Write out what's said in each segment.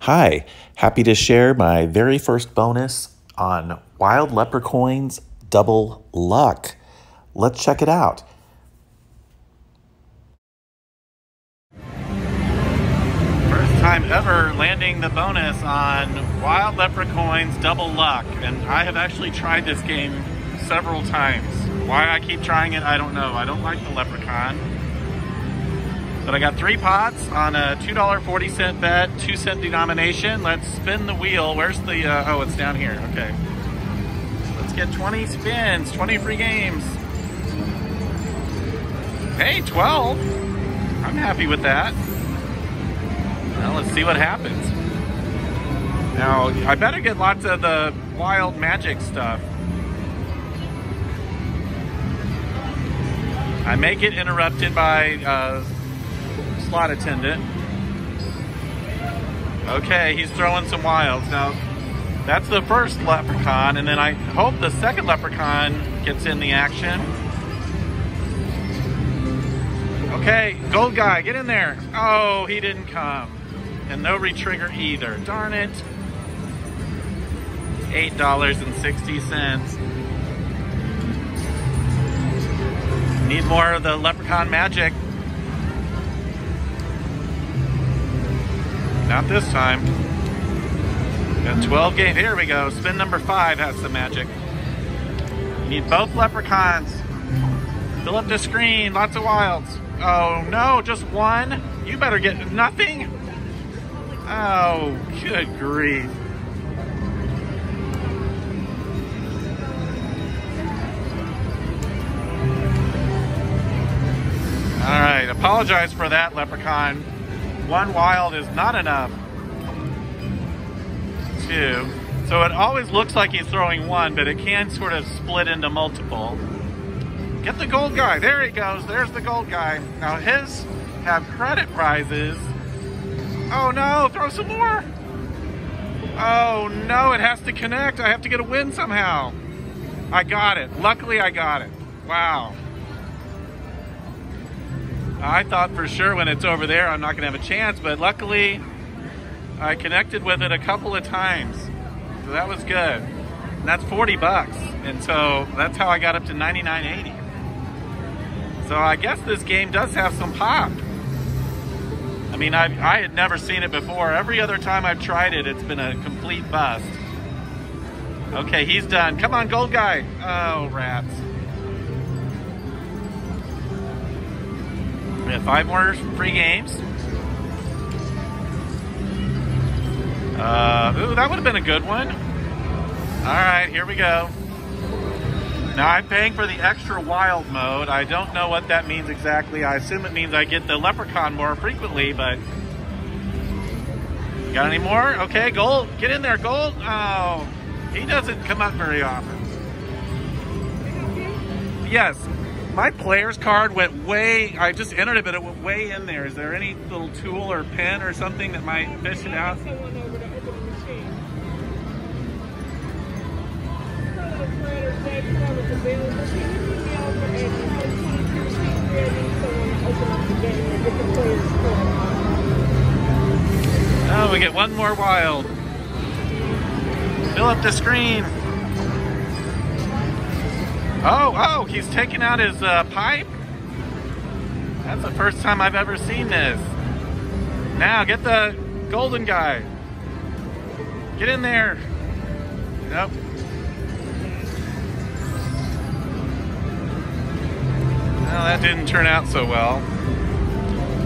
Hi, happy to share my very first bonus on Wild Lepre'Coins Double Luck. Let's check it out. First time ever landing the bonus on Wild Lepre'Coins Double Luck, and I have actually tried this game several times. Why I keep trying it, I don't know. I don't like the leprechaun. But I got 3 pots on a $2.40 bet, 2-cent denomination. Let's spin the wheel. Where's the, oh, it's down here, okay. Let's get 20 spins, 20 free games. Hey, 12. I'm happy with that. Well, let's see what happens. Now, I better get lots of the wild magic stuff. I may get interrupted by slot attendant. Okay, he's throwing some wilds. Now, that's the first leprechaun, and then I hope the second leprechaun gets in the action. Okay, gold guy, get in there. Oh, he didn't come. And no retrigger either. Darn it. $8.60. Need more of the leprechaun magic. Not this time. Got 12 games. Here we go. Spin number 5 has some magic. Need both leprechauns. Fill up the screen. Lots of wilds. Oh no, just one? You better get nothing. Oh, good grief. All right, apologize for that, leprechaun. 1 wild is not enough. 2. So it always looks like he's throwing 1, but it can sort of split into multiple. Get the gold guy. There he goes. There's the gold guy. Now his have credit prizes. Oh no, throw some more. Oh no, it has to connect. I have to get a win somehow. I got it. Luckily I got it. Wow. I thought for sure when it's over there I'm not going to have a chance, but luckily I connected with it a couple of times. So that was good. And that's 40 bucks. And so that's how I got up to 99.80. So I guess this game does have some pop. I mean, I had never seen it before. Every other time I've tried it, it's been a complete bust. Okay, he's done. Come on, gold guy. Oh, rats. We have 5 more free games. Ooh, that would have been a good one. All right, here we go. Now I'm paying for the extra wild mode. I don't know what that means exactly. I assume it means I get the leprechaun more frequently, but... Got any more? Okay, gold. Get in there, gold. Oh, he doesn't come up very often. Yes. My player's card went way, I just entered it, but it went way in there. Is there any little tool or pen or something that might fish it out? Oh, we get 1 more wild. Fill up the screen. Oh, he's taking out his pipe? That's the first time I've ever seen this. Now, get the golden guy. Get in there. Nope. Well, that didn't turn out so well.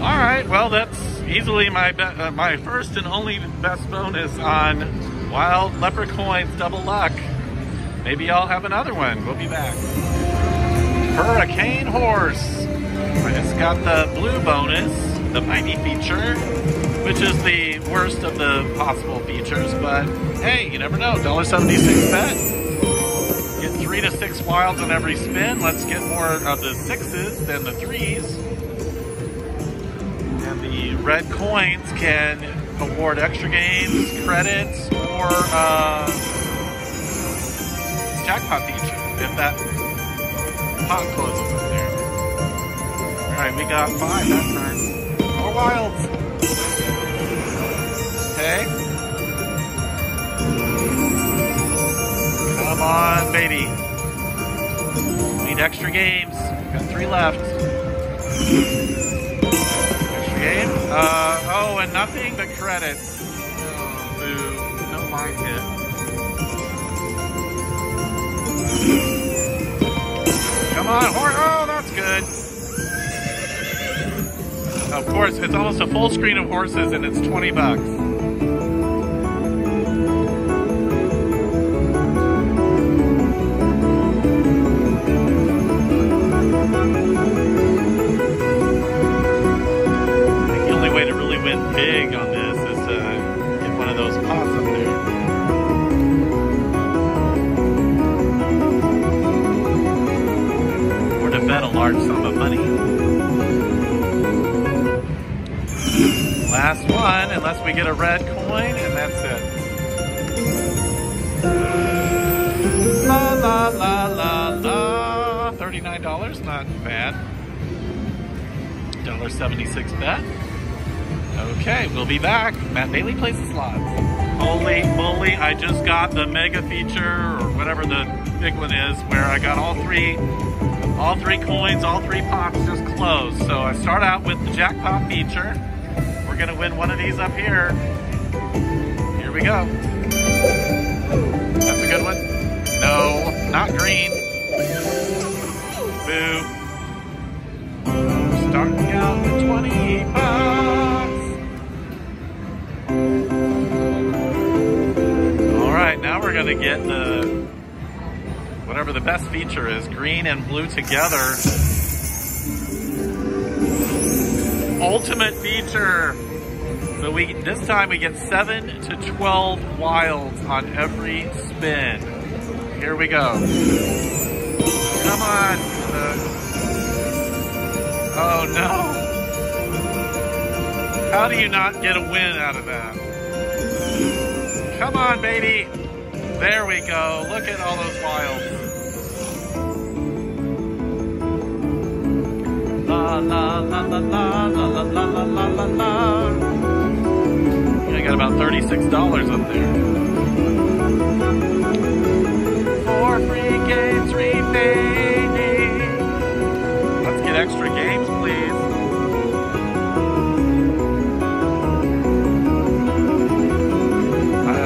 All right, well, that's easily my first and only best bonus on Wild Lepre'Coins Double Luck. Maybe I'll have another one. We'll be back. Hurricane Horse. I just got the blue bonus, the mighty feature, which is the worst of the possible features, but hey, you never know. $1.76 bet. Get 3 to 6 wilds on every spin. Let's get more of the 6s than the 3s. And the red coins can award extra games, credits, or jackpot feature if that pot closes up there. Alright, we got 5 that time. More wilds. Okay. Extra games. Got 3 left. Extra game. Oh, and nothing but credits. Oh, boo. No line hit. Come on, horse. Oh, that's good. Of course, it's almost a full screen of horses and it's 20 bucks. Big on this is to get one of those pots up there. Or to bet a large sum of money. Last one, unless we get a red coin, and that's it. La la la la la. $39, not bad. $1.76 bet. Okay, we'll be back. Matt Bailey plays the slots. Holy moly, I just got the mega feature, or whatever the big one is, where I got all three coins, all 3 pots just closed. So I start out with the jackpot feature. We're gonna win one of these up here. Here we go. That's a good one. No, not green. Boo. Starting out with 20 bucks. Now we're going to get the, whatever the best feature is, green and blue together. Ultimate feature. So this time we get 7 to 12 wilds on every spin. Here we go. Come on. Oh no. How do you not get a win out of that? Come on, baby. There we go. Look at all those wilds. La la la la la la la la la la la. I got about $36 up there. 4 free games remaining. Let's get extra games, please.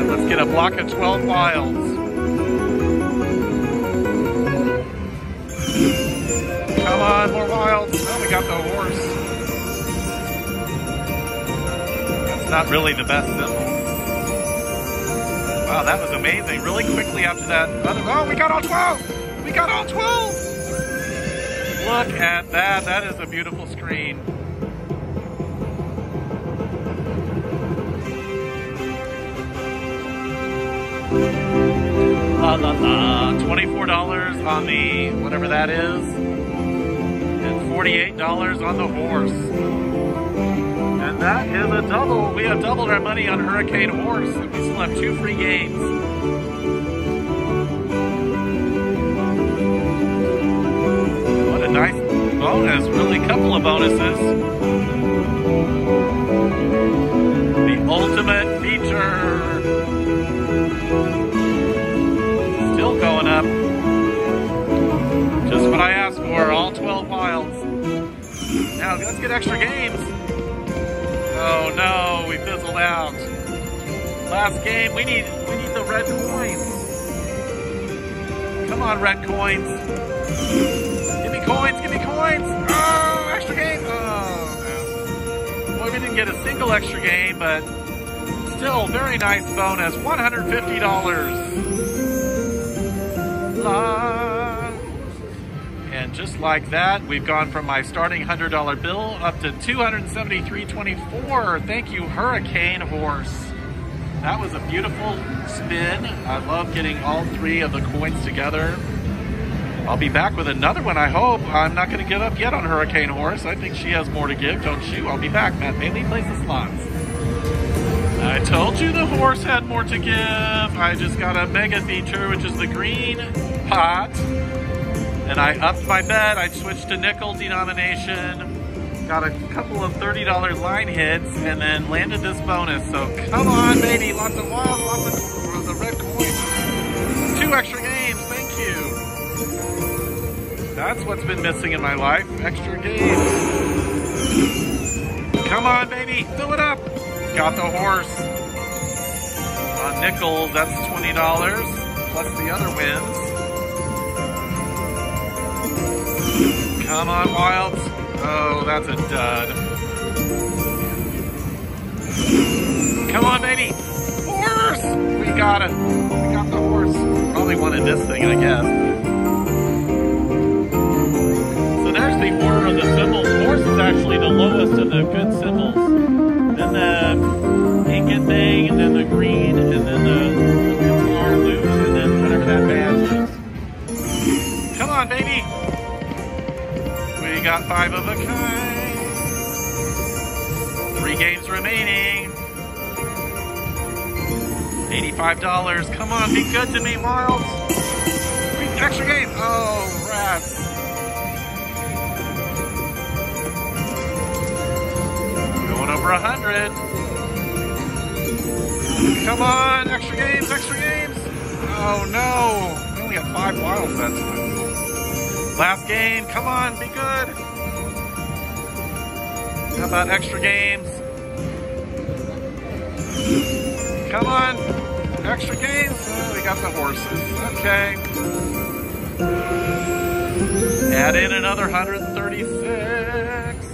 Let's get a block of 12 wilds. Come on, more wilds. Oh, we got the horse. That's not really the best symbol. Wow, that was amazing. Really quickly after that. Oh, we got all 12. We got all 12. Look at that. That is a beautiful screen. La la la, $24 on the, whatever that is, and $48 on the horse. And that is a double. We have doubled our money on Hurricane Horse, and we still have 2 free games. What a nice bonus, really a couple of bonuses. The ultimate feature. Still going up. Just what I asked for, all 12 wilds. Now let's get extra games. Oh no, we fizzled out. Last game, we need the red coins. Come on, red coins. Give me coins, give me coins. Oh, extra game. Oh no. Well, we didn't get a single extra game, but still very nice bonus. $150. And just like that, we've gone from my starting $100 bill up to $273.24. Thank you, Hurricane Horse. That was a beautiful spin. I love getting all 3 of the coins together. I'll be back with another one, I hope. I'm not going to get up yet on Hurricane Horse. I think she has more to give, don't you? I'll be back. Matt Bailey plays the slots. I told you the horse had more to give. I just got a mega feature, which is the green pot. And I upped my bet. I switched to nickel denomination. Got a couple of $30 line hits and then landed this bonus. So come on, baby. Lots of wild, lots of the red coins. 2 extra games. Thank you. That's what's been missing in my life. Extra games. Come on, baby. Fill it up. Got the horse. On nickels, that's $20. Plus the other wins. Come on, Wilds. Oh, that's a dud. Come on, baby. Horse! We got it. We got the horse. Probably wanted this thing, I guess. So there's the order of the symbols. Horse is actually the lowest of the good symbols. Then the ingot thing, and then the green, and then the guitar lute, and then whatever that badge is. Come on, baby. We got 5 of a kind. 3 games remaining. $85. Come on, be good to me, Miles. Extra game. Oh, rats. Going over 100. Come on, extra games, extra games. Oh no, we only got 5 wild sets. Last game, come on, be good. How about extra games? Come on, extra games. Oh, we got the horses, okay. Add in another 136.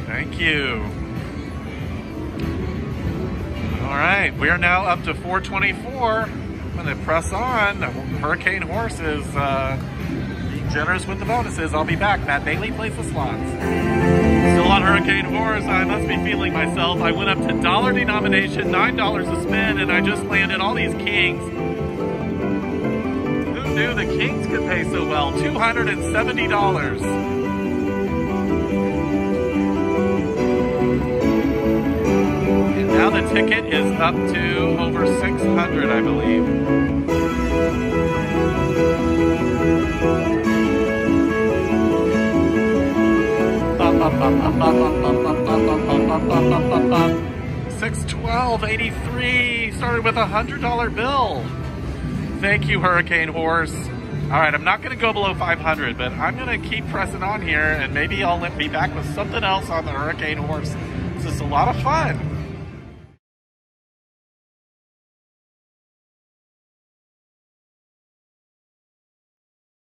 Thank you. All right, we are now up to 424. I'm gonna press on. The Hurricane Horse is being generous with the bonuses. I'll be back. Matt Bailey plays the slots. Still on Hurricane Horse. I must be feeling myself. I went up to dollar denomination, $9 a spin, and I just landed all these kings. Who knew the kings could pay so well? $270. Now the ticket is up to over 600, I believe. $612.83 started with a $100 bill. Thank you, Hurricane Horse. All right, I'm not going to go below 500, but I'm going to keep pressing on here, and maybe I'll be back with something else on the Hurricane Horse. This is a lot of fun.